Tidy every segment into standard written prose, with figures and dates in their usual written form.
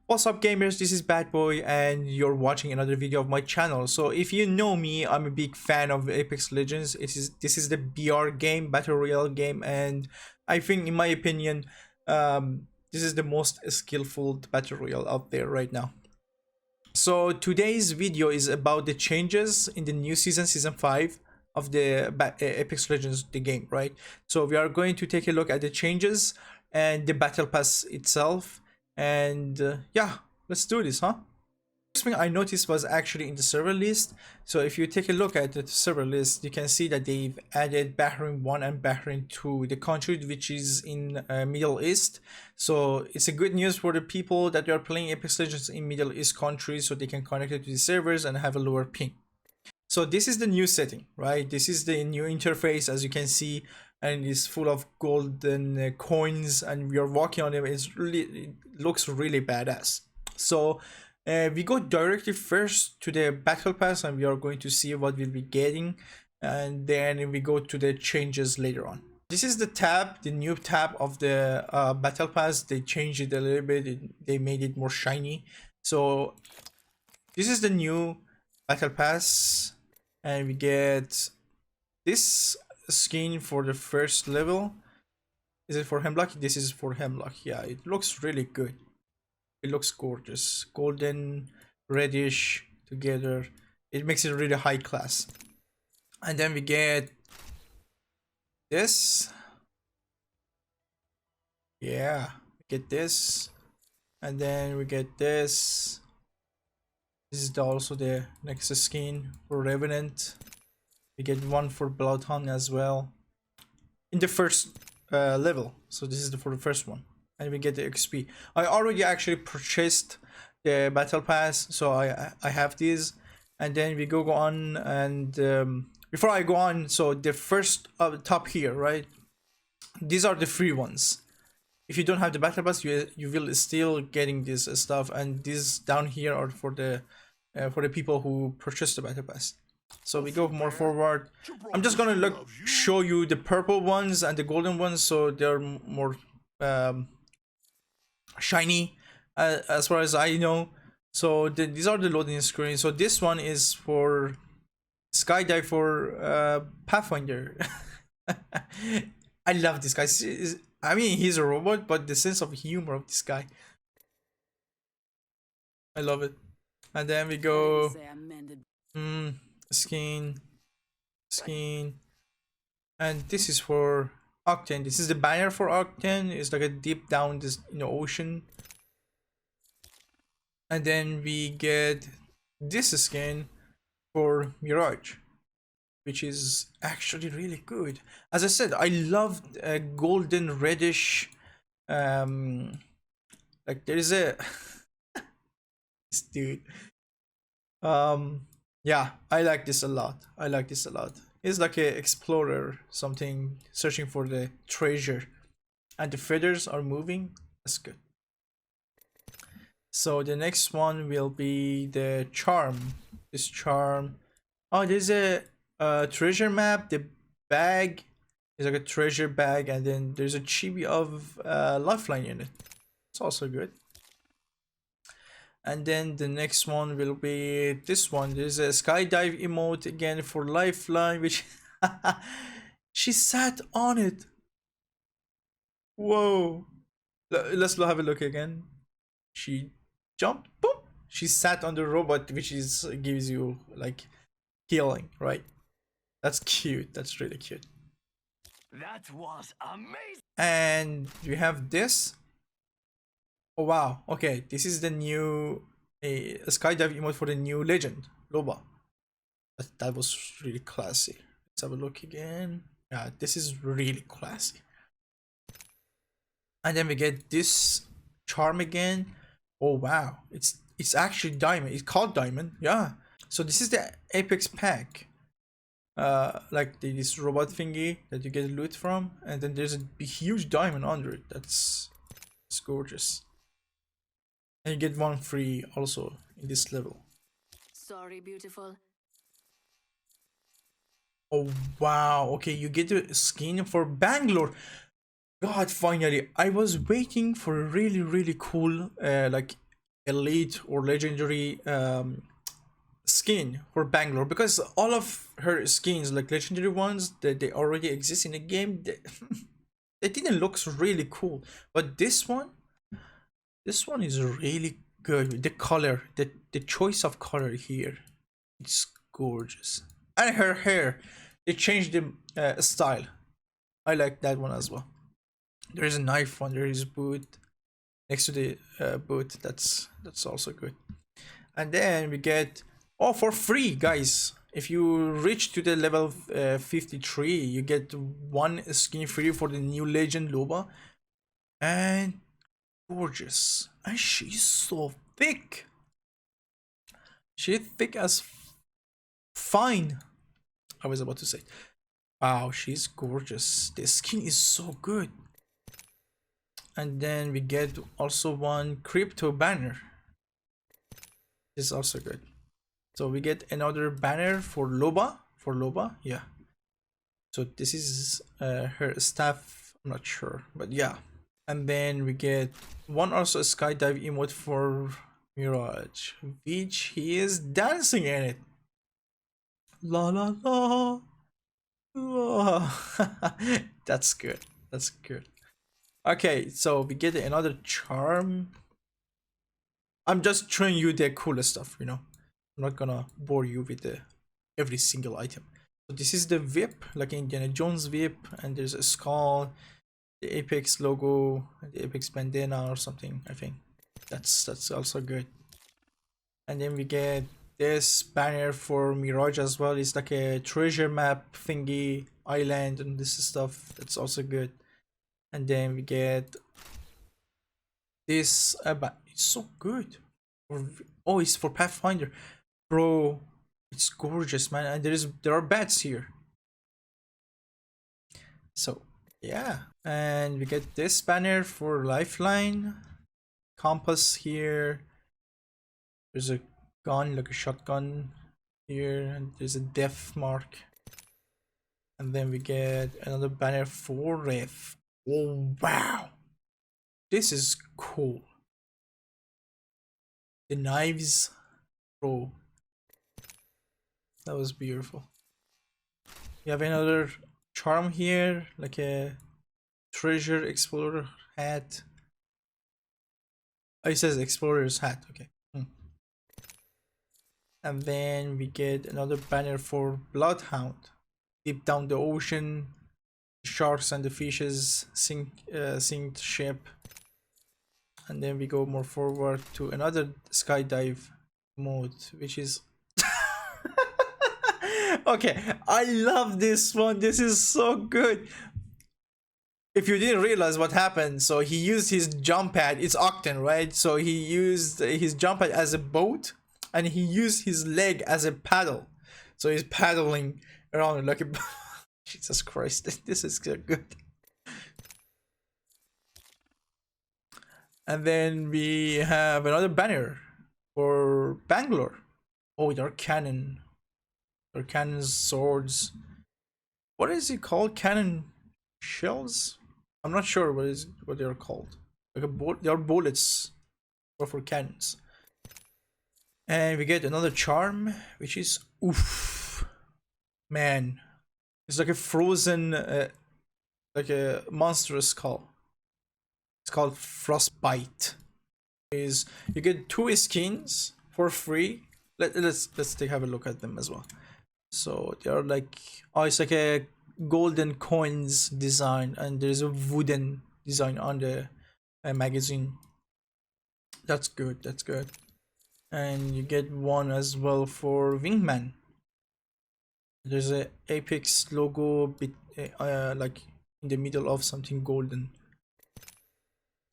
What's up gamers, this is Bad Boy and you're watching another video of my channel. So if you know me, I'm a big fan of Apex Legends. This is the BR game, Battle Royale game, and I think in my opinion this is the most skillful Battle Royale out there right now. So today's video is about the changes in the new season 5 of the Apex Legends, the game, right? So we are going to take a look at the changes and the battle pass itself. And yeah, let's do this, huh? First thing I noticed was actually in the server list. So if you take a look at the server list, you can see that they've added Bahrain 1 and Bahrain 2, the country which is in Middle East. So it's a good news for the people that are playing Apex Legends in Middle East countries, so they can connect it to the servers and have a lower ping. So this is the new setting, right? This is the new interface, as you can see, and it's full of golden coins, and we are walking on it. It looks really badass. So we go directly first to the battle pass, and we are going to see what we'll be getting, and then we go to the changes later on. This is the tab, the new tab of the battle pass. They changed it a little bit. They made it more shiny. So this is the new battle pass, and we get this skin for the first level. Is it for Hemlock? This is for Hemlock. Yeah, it looks really good. It looks gorgeous, golden reddish together. It makes it really high class. And then we get this. Yeah, we get this, and then we get this. This is also the next skin for Revenant. We get one for Bloodhound as well in the first level. So this is for the first one, and we get the XP. I already actually purchased the battle pass, so I have these. And then we go on, and before I go on, so the first top here, right? These are the free ones. If you don't have the battle pass, you will still getting this stuff, and these down here are for the people who purchased the battle pass. So we go more forward. I'm just gonna show you the purple ones and the golden ones, so they're more shiny as far as I know. So these are the loading screens. So this one is for skydive for Pathfinder. I love this guy. I mean, he's a robot, but the sense of humor of this guy, I love it. And then we go skin, and this is for Octane. This is the banner for Octane. It's like a deep down this in the ocean. And then we get this skin for Mirage, which is actually really good. As I said, I love golden reddish. Like there is a this dude. Yeah, I like this a lot. It's like a explorer, something searching for the treasure, and the feathers are moving. That's good. So the next one will be the charm. This charm. Oh, there's a treasure map. The bag is like a treasure bag, and then there's a chibi of lifeline in it. It's also good. And then the next one will be this one. There's a skydive emote again for lifeline, which she sat on it. Whoa. Let's have a look again. She jumped, boom. She sat on the robot, which is gives you like healing, right? That's cute. That's really cute. That was amazing. And we have this. Oh wow, okay, this is the new a skydive emote for the new legend, Loba. That was really classy. Let's have a look again. Yeah, this is really classy. And then we get this charm again. Oh wow, it's actually diamond. It's called diamond, yeah. So this is the Apex pack. Like this robot thingy that you get loot from, and then there's a huge diamond under it. It's gorgeous. And you get one free also in this level. Sorry, beautiful. Oh wow, okay, you get the skin for Bangalore. God, finally, I was waiting for a really cool like elite or legendary skin for Bangalore, because all of her skins, like legendary ones, that they already exist in the game, they didn't look really cool. But this one is really good. The color, the choice of color here, it's gorgeous. And her hair, they changed the style. I like that one as well. There is a knife on there is boot next to the boot. That's also good. And then we get, oh, for free, guys. If you reach to the level 53, you get one skin free for the new legend Loba. And gorgeous. And she's so thick. She's thick as fine. I was about to say. Wow, she's gorgeous. The skin is so good. And then we get also one crypto banner. This is also good. So we get another banner for Loba. For Loba, yeah. So this is her staff. I'm not sure, but yeah. And then we get one also skydive emote for Mirage, which he is dancing in it. La la la. la. That's good. That's good. Okay, so we get another charm. I'm just showing you the coolest stuff, you know. I'm not gonna bore you with every single item. So this is the whip, like Indiana Jones whip, and there's a skull, the Apex logo, the Apex bandana or something. I think that's also good. And then we get this banner for Mirage as well. It's like a treasure map thingy, island, and this stuff. That's also good. And then we get this. It's so good. Oh, it's for Pathfinder, bro. It's gorgeous, man. And there are bats here. So yeah, and we get this banner for Lifeline, compass here. There's a gun, like a shotgun here, and there's a death mark. And then we get another banner for Ref. Oh wow, this is cool. The knives, bro. That was beautiful. We have another charm here, like a treasure explorer hat. Oh, it says explorer's hat. Okay. And then we get another banner for Bloodhound. Deep down the ocean, sharks and the fishes sinked ship. And then we go more forward to another skydive mode, which is okay. I love this one. This is so good. If you didn't realize what happened, so he used his jump pad. It's Octane, right? So he used his jump pad as a boat, and he used his leg as a paddle. So he's paddling around like a Jesus Christ, this is so good. And then we have another banner for Bangalore. Oh, there are cannon. There are cannons, swords. What is it called? Cannon shells? I'm not sure what they are called. Like they are bullets, or for cannons. And we get another charm, which is oof, man. It's like a frozen, like a monstrous skull. It's called Frostbite. Is you get 2 skins for free. Let's have a look at them as well. So they are like, oh, it's like a golden coins design, and there's a wooden design on the magazine. That's good. That's good. And you get one as well for Wingman. There's a Apex logo bit like in the middle of something golden.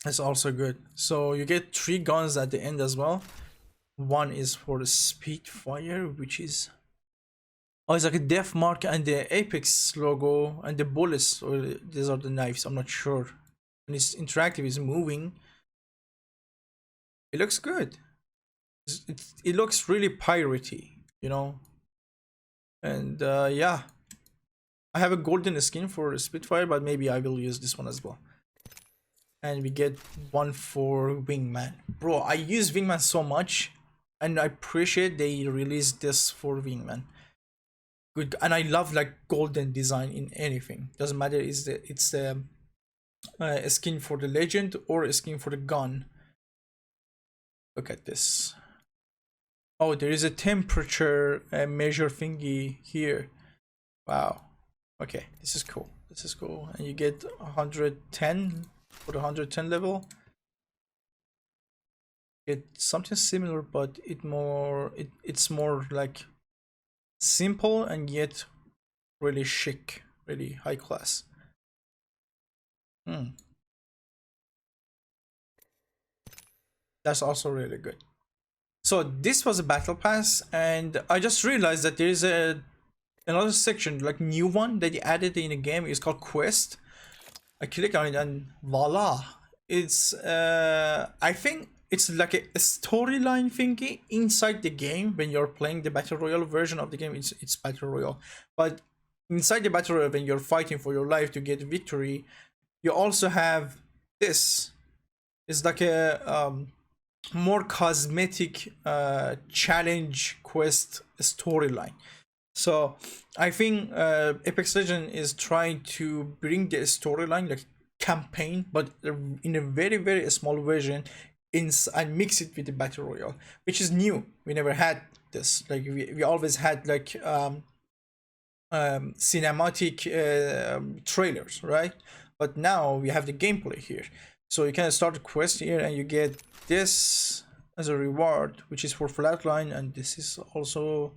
That's also good. So you get 3 guns at the end as well. One is for the Spitfire, which is, oh, it's like a death mark, and the Apex logo and the bullets, or these are the knives. I'm not sure. And it's interactive. It's moving. It looks good. It looks really piratey, you know. And yeah, I have a golden skin for Spitfire, but maybe I will use this one as well. and we get one for Wingman. Bro, I use Wingman so much, and I appreciate they released this for Wingman. Good, and I love like golden design in anything. Doesn't matter it's a skin for the legend or a skin for the gun. Look at this. Oh, there is a temperature measure thingy here. Wow. Okay, this is cool. This is cool. And you get 110 for the 110 level. Get something similar, but it's more like simple and yet really chic, really high class. That's also really good. So this was a battle pass, and I just realized that there is another section, like new one that they added in the game. It's called Quest. I click on it and voila, it's I think it's like a storyline thingy inside the game. When you're playing the battle royale version of the game, it's battle royale, but inside the battle royale, when you're fighting for your life to get victory, you also have this. It's like a more cosmetic challenge quest storyline. So I think Apex Legends is trying to bring the storyline like campaign, but in a very small version, and mix it with the battle royale, which is new. We never had this. Like we always had like cinematic trailers, right? But now we have the gameplay here. So you can start a quest here and you get this as a reward, which is for flatline, and this is also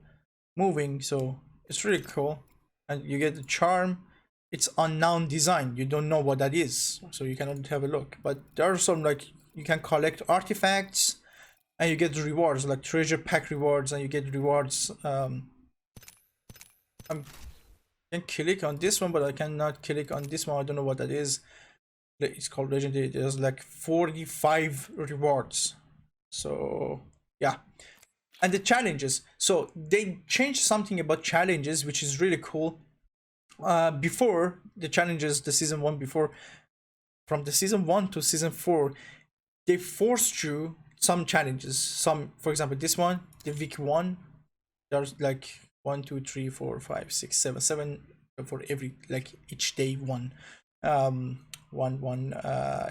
moving, so it's really cool. And you get the charm. It's unknown design, you don't know what that is, so you cannot have a look, but there are some like you can collect artifacts and you get rewards like treasure pack rewards, and you get rewards. I can click on this one, but I cannot click on this one. I don't know what that is. It's called legendary. There's like 45 rewards. So yeah. And the challenges, so they changed something about challenges, which is really cool. Before the challenges, the season 1 before, from the season 1 to season 4, they forced you some challenges. Some, for example, this one, the week 1, there's like 1 2 3 4 5 6 7 7 for every, like each day one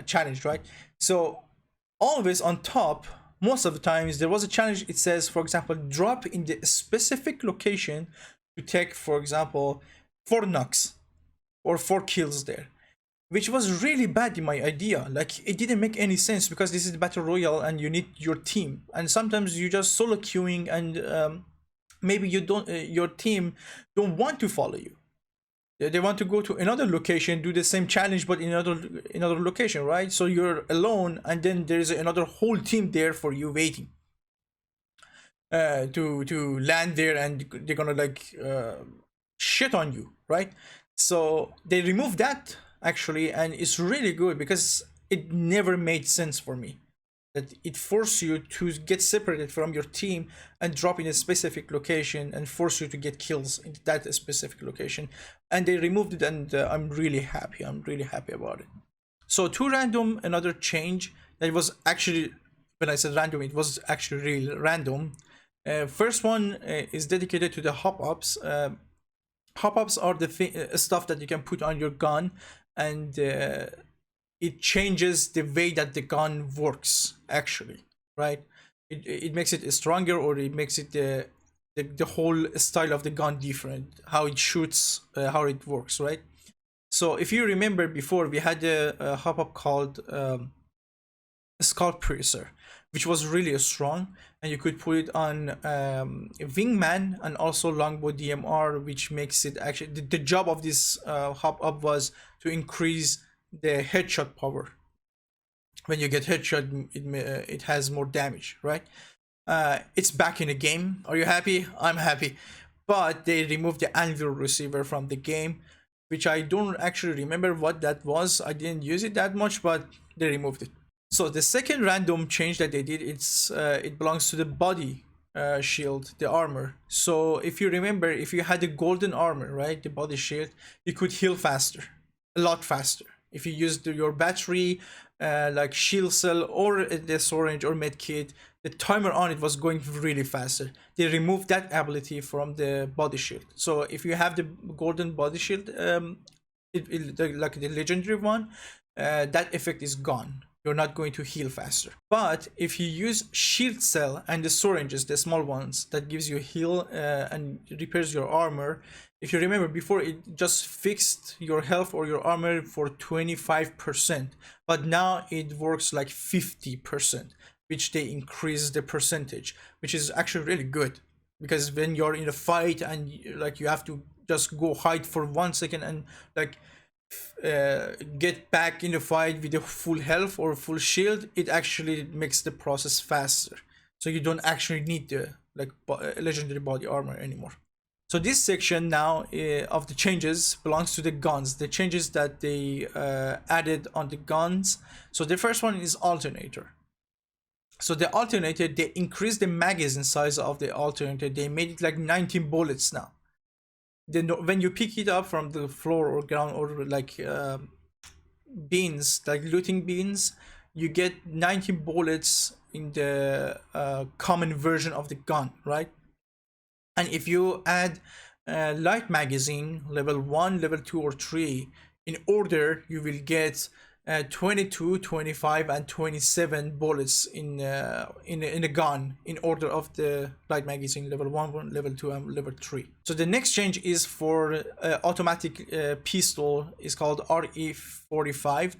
challenge, right? So always on top, most of the times there was a challenge. It says, for example, drop in the specific location to take, for example, 4 knocks or 4 kills there, which was really bad in my idea. Like it didn't make any sense, because this is the battle royale and you need your team, and sometimes you just solo queuing, and maybe you don't your team don't want to follow you. They want to go to another location, do the same challenge, but in another location, right? So you're alone, and then there's another whole team there for you waiting to land there, and they're gonna like shit on you, right? So they removed that actually, and it's really good because it never made sense for me. That it forces you to get separated from your team and drop in a specific location and force you to get kills in that specific location. And they removed it, and I'm really happy. I'm really happy about it. So to random, another change that was actually, when I said random, it was actually real random. First one is dedicated to the hop-ups. Hop-ups are the stuff that you can put on your gun, and it changes the way that the gun works actually, right? It makes it stronger, or it makes it the whole style of the gun different, how it shoots, how it works, right? So if you remember before, we had a hop-up called Skull Piercer, which was really strong, and you could put it on Wingman and also Longbow DMR, which makes it actually the job of this hop-up was to increase the headshot power. When you get headshot, it has more damage, right? It's back in the game. Are you happy? I'm happy. But they removed the anvil receiver from the game, which I don't actually remember what that was. I didn't use it that much, but they removed it. So the second random change that they did, it belongs to the body shield, the armor. So if you remember, if you had the golden armor, right, the body shield, you could heal faster, a lot faster. If you used your battery like shield cell or the syringe or medkit, the timer on it was going really faster. They removed that ability from the body shield. So if you have the golden body shield, like the legendary one, that effect is gone. You're not going to heal faster. But if you use shield cell and the syringes, the small ones that gives you heal and repairs your armor, if you remember before, it just fixed your health or your armor for 25%, but now it works like 50%, which they increase the percentage, which is actually really good, because when you're in a fight and like you have to just go hide for 1 second and like get back in the fight with a full health or full shield, it actually makes the process faster, so you don't actually need the like legendary body armor anymore. So this section now of the changes belongs to the guns, the changes that they added on the guns. So the first one is alternator. So the alternator, they increased the magazine size of the alternator. They made it like 19 bullets now. Then when you pick it up from the floor or ground or like beans, like looting beans, you get 19 bullets in the common version of the gun, right? And if you add light magazine level 1, level 2 or 3 in order, you will get 22, 25 and 27 bullets in a gun in order of the light magazine level 1, level 2 and level 3. So the next change is for automatic pistol, is called RE45,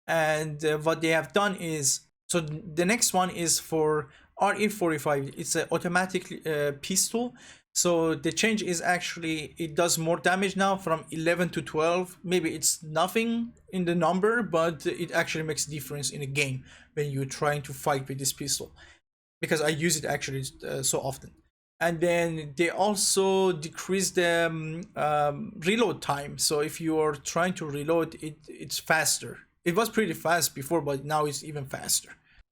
and what they have done is, so the next one is for RE45. It's an automatic pistol. So the change is actually, it does more damage now from 11 to 12. Maybe it's nothing in the number, but it actually makes a difference in a game when you're trying to fight with this pistol, because I use it actually so often. And then they also decrease the reload time. So if you are trying to reload, it's faster. It was pretty fast before, but now it's even faster.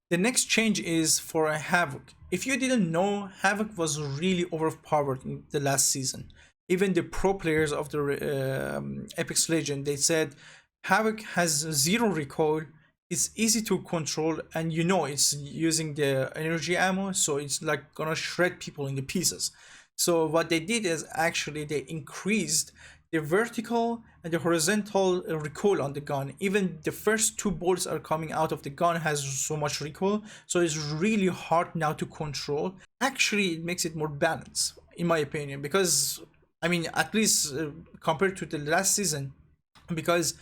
The next change is for a Havoc. If you didn't know, Havoc was really overpowered in the last season. Even the pro players of the Apex Legend, they said Havoc has 0 recoil, it's easy to control, and you know it's using the energy ammo, so it's like gonna shred people into pieces. So what they did is actually they increased the vertical and the horizontal recoil on the gun. Even the first 2 bullets are coming out of the gun has so much recoil, so it's really hard now to control. Actually, it makes it more balanced in my opinion, because I mean, at least compared to the last season, because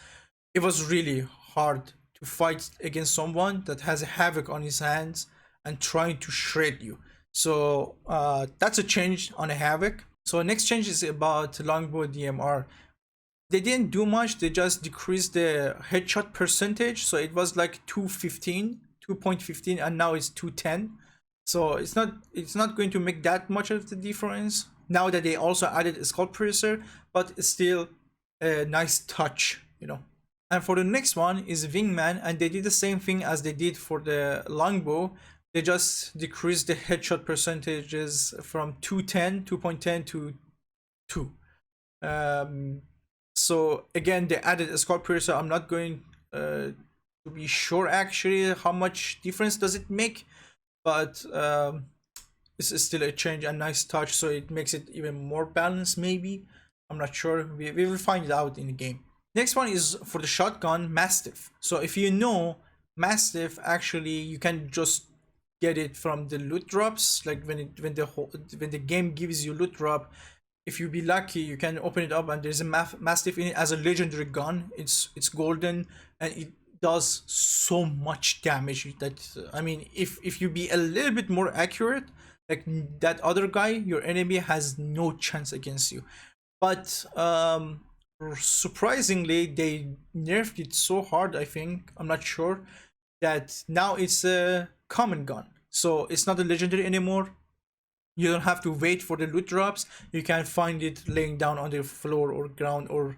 it was really hard to fight against someone that has a Havoc on his hands and trying to shred you. So that's a change on a Havoc. So next change is about longbow DMR. They didn't do much, they just decreased the headshot percentage. So it was like 2.15 and now it's 210. So it's not going to make that much of the difference now that they also added a skull piercer, but it's still a nice touch, you know. And for the next one is Wingman, and they did the same thing as they did for the longbow. They just decreased the headshot percentages from 2.10 to 2. So again, they added a skull piercer. I'm not going to be sure actually how much difference does it make, but it's still a change, a nice touch, so it makes it even more balanced maybe. I'm not sure. We will find it out in the game. Next one is for the shotgun, Mastiff. So if you know, Mastiff actually you can just get it from the loot drops. Like when the game gives you loot drop, if you be lucky, you can open it up and there's a Mastiff in it as a legendary gun. It's golden and it does so much damage that I mean, if you be a little bit more accurate, like that other guy, your enemy has no chance against you. But surprisingly, they nerfed it so hard, I think, I'm not sure, that now it's a common gun. So it's not a legendary anymore. You don't have to wait for the loot drops. You can find it laying down on the floor or ground or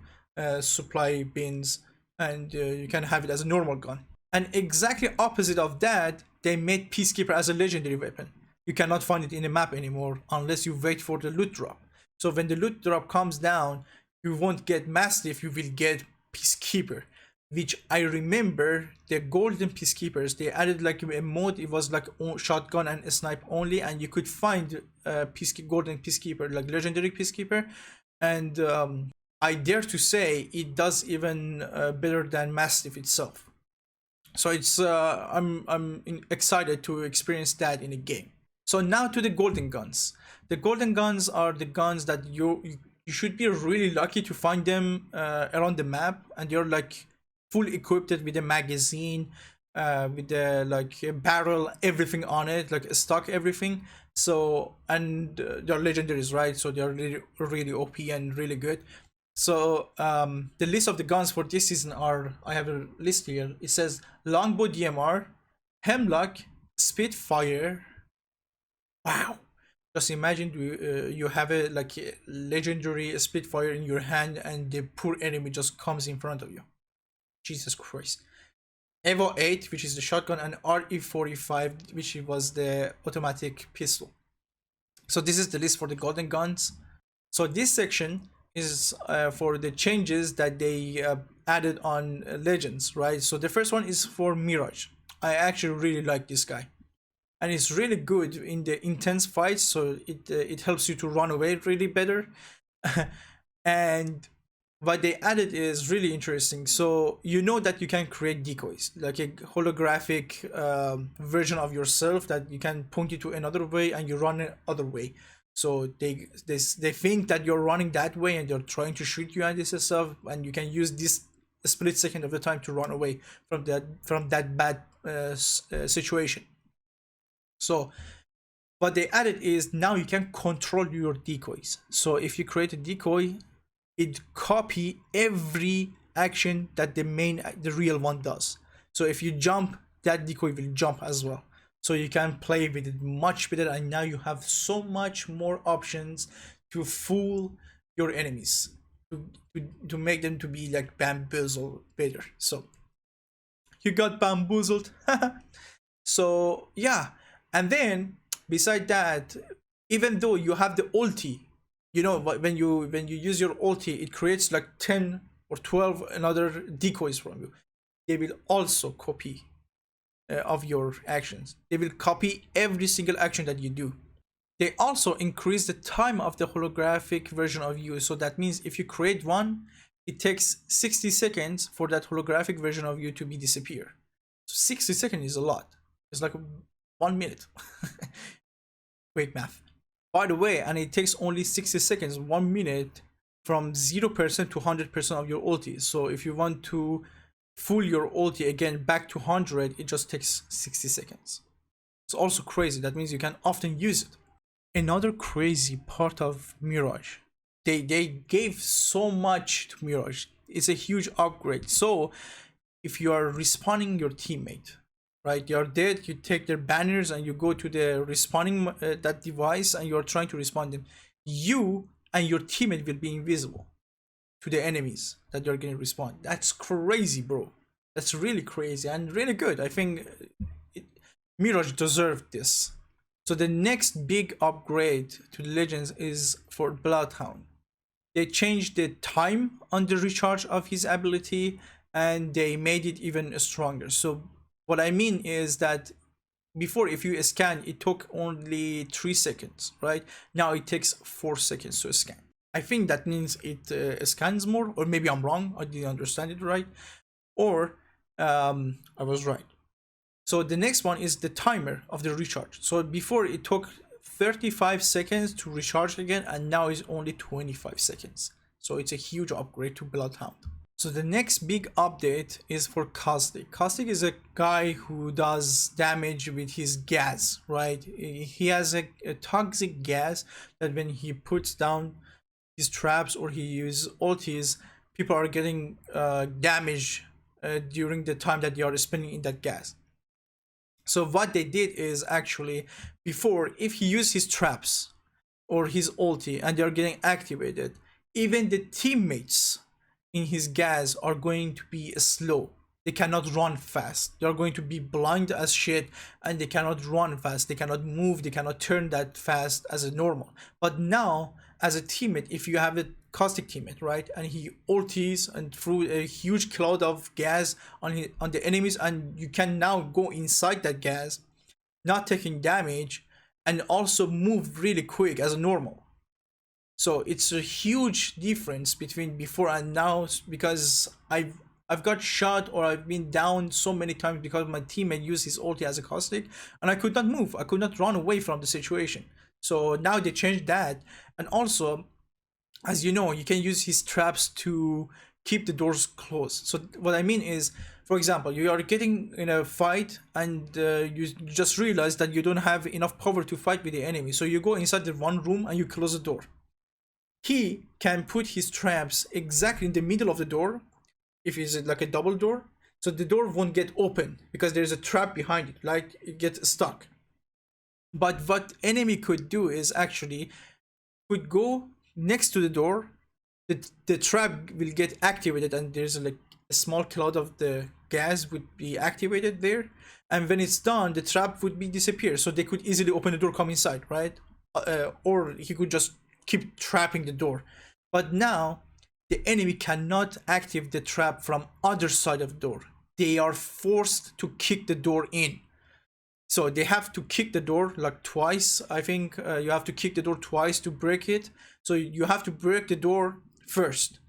supply bins, and you can have it as a normal gun. And exactly opposite of that, they made Peacekeeper as a legendary weapon. You cannot find it in the map anymore unless you wait for the loot drop. So when the loot drop comes down, you won't get Mastiff, you will get Peacekeeper. which I remember the golden peacekeepers, they added like a mode. It was like shotgun and snipe only, and you could find golden peacekeeper, like legendary peacekeeper, and I dare to say it does even better than Mastiff itself. So it's I'm excited to experience that in a game. So now to the golden guns. The golden guns are the guns that you should be really lucky to find them around the map, and you're like full equipped with a magazine, with the like a barrel, everything on it, like stock everything. So and they're legendaries, right? So they're really OP and really good. So the list of the guns for this season are, I have a list here. It says longbow DMR, Hemlock, Spitfire. Wow. Just imagine you have a like a legendary Spitfire in your hand and the poor enemy just comes in front of you. Jesus Christ. Evo 8, which is the shotgun, and RE45, which was the automatic pistol. So this is the list for the golden guns. So this section is for the changes that they added on Legends, right? So the first one is for Mirage. I actually really like this guy, and it's really good in the intense fights. So it helps you to run away really better. And what they added is really interesting. So you know that you can create decoys, like a holographic version of yourself that you can point it to another way and you run another way. So they think that you're running that way and they're trying to shoot you and this stuff, and you can use this split second of the time to run away from that bad situation. So what they added is now you can control your decoys. So if you create a decoy, it copy every action that the real one does. So if you jump, that decoy will jump as well. So you can play with it much better, and now you have so much more options to fool your enemies, to make them to be like bamboozled better. So you got bamboozled. So yeah, and then beside that, even though you have the ulti, you know, when you use your ulti, it creates like 10 or 12 another decoys from you. They will also copy of your actions. They will copy every single action that you do. They also increase the time of the holographic version of you. So that means if you create one, it takes 60 seconds for that holographic version of you to be disappear. So 60 seconds is a lot. It's like 1 minute. Quick math. By the way, and it takes only 60 seconds, 1 minute, from 0% to 100% of your ulti. So if you want to fool your ulti again back to 100, it just takes 60 seconds. It's also crazy. That means you can often use it. Another crazy part of Mirage, they gave so much to Mirage. It's a huge upgrade. So if you are respawning your teammate, right, you're dead, you take their banners and you go to the respawning that device and you're trying to respawn them, you and your teammate will be invisible to the enemies that you're going to respawn. That's crazy, bro. That's really crazy and really good. I think Mirage deserved this. So the next big upgrade to Legends is for Bloodhound. They changed the time on the recharge of his ability and they made it even stronger. So what I mean is that before, if you scan, it took only 3 seconds, right? Now it takes 4 seconds to scan. I think that means it scans more, or maybe I'm wrong. I didn't understand it right, or I was right. So the next one is the timer of the recharge. So before it took 35 seconds to recharge again, and now it's only 25 seconds. So it's a huge upgrade to Bloodhound. So the next big update is for Caustic. Caustic is a guy who does damage with his gas, right? He has a toxic gas that when he puts down his traps or he uses ultis, people are getting damage during the time that they are spending in that gas. So what they did is actually, before, if he used his traps or his ulti and they are getting activated, even the teammates in his gas are going to be slow. They cannot run fast. They are going to be blind as shit and they cannot run fast. They cannot move. They cannot turn that fast as a normal. But now, as a teammate, if you have a caustic teammate, right? And he ultis and threw a huge cloud of gas on the enemies, and you can now go inside that gas, not taking damage, and also move really quick as normal. So it's a huge difference between before and now, because I've got shot or I've been down so many times because my teammate used his ulti as a caustic, and I could not move. I could not run away from the situation. So now they changed that. And also, as you know, you can use his traps to keep the doors closed. So what I mean is, for example, you are getting in a fight and you just realize that you don't have enough power to fight with the enemy. So you go inside the one room and you close the door. He can put his traps exactly in the middle of the door, if it's like a double door, so the door won't get open because there's a trap behind it, like it gets stuck. But what enemy could do is actually could go next to the door, the trap will get activated, and there's like a small cloud of the gas would be activated there, and when it's done the trap would be disappear, so they could easily open the door, come inside, right? Or he could just keep trapping the door. But now the enemy cannot activate the trap from other side of the door. They are forced to kick the door in. So they have to kick the door like twice. I think you have to kick the door twice to break it. So you have to break the door first.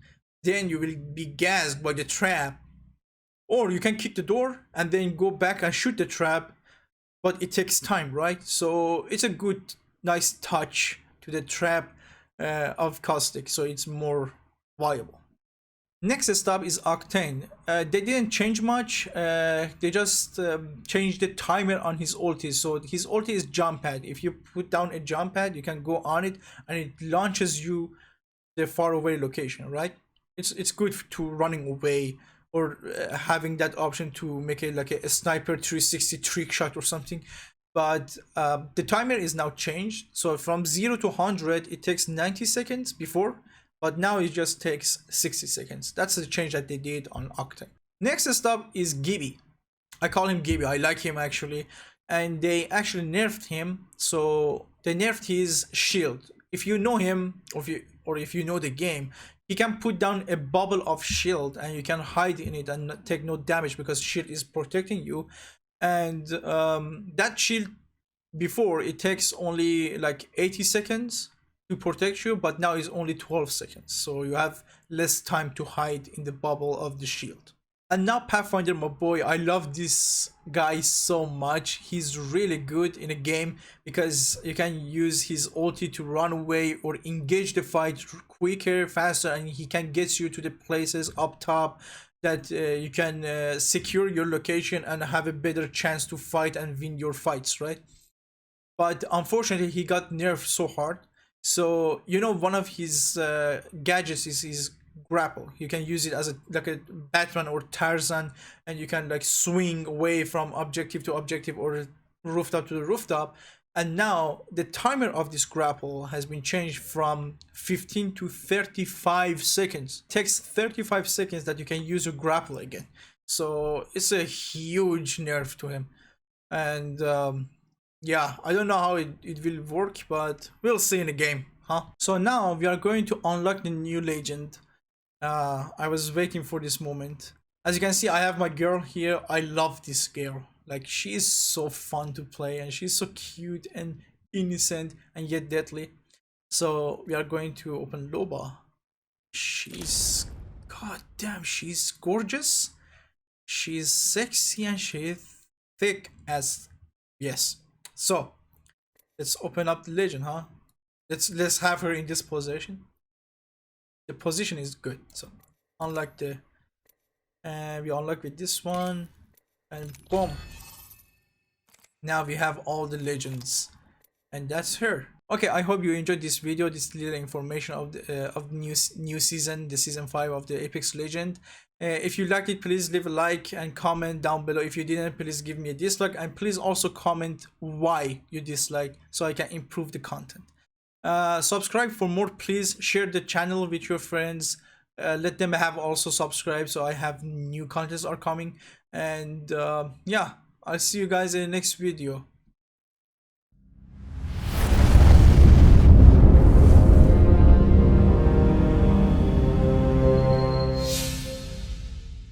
Then you will be gassed by the trap. Or you can kick the door and then go back and shoot the trap. But it takes time, right? So it's a good, nice touch to the trap of caustic, so it's more viable. Next step is Octane. They didn't change much. They just changed the timer on his ulti. So his ulti is jump pad. If you put down a jump pad, you can go on it and it launches you the far away location, right? It's good to running away, or having that option to make it like a sniper 360 trick shot or something. But the timer is now changed. So from 0 to 100, it takes 90 seconds before, but now it just takes 60 seconds. That's the change that they did on Octane. Next stop is Gibby. I call him Gibby. I like him actually. And they actually nerfed him. So they nerfed his shield. If you know him, or if you know the game, he can put down a bubble of shield and you can hide in it and take no damage because shield is protecting you. And that shield before, it takes only like 80 seconds to protect you, but now it's only 12 seconds, so you have less time to hide in the bubble of the shield. And now Pathfinder, my boy, I love this guy so much. He's really good in a game because you can use his ulti to run away or engage the fight quicker, faster, and he can get you to the places up top that you can secure your location and have a better chance to fight and win your fights, right? But unfortunately, he got nerfed so hard. So you know, one of his gadgets is his grapple. You can use it as like a Batman or Tarzan, and you can like swing away from objective to objective or rooftop to the rooftop. And now the timer of this grapple has been changed from 15 to 35 seconds. It takes 35 seconds that you can use your grapple again. So it's a huge nerf to him. And yeah, I don't know how it will work, but we'll see in the game, huh? So now we are going to unlock the new legend. I was waiting for this moment. As you can see, I have my girl here. I love this girl. Like, she is so fun to play, and she's so cute and innocent and yet deadly. So we are going to open Loba. She's, god damn, she's gorgeous. She's sexy and she's thick as, yes. So let's open up the legend, huh? Let's have her in this position. The position is good. So unlock the, we unlock with this one, and boom. Now we have all the legends, and that's her. Okay, I hope you enjoyed this video, this little information of the new season, the season 5 of the Apex Legend. If you liked it, please leave a like and comment down below. If you didn't, please give me a dislike, and please also comment why you dislike, so I can improve the content. Subscribe for more, please. Share the channel with your friends. Let them have also subscribe, so I have new contents are coming. And yeah, I'll see you guys in the next video.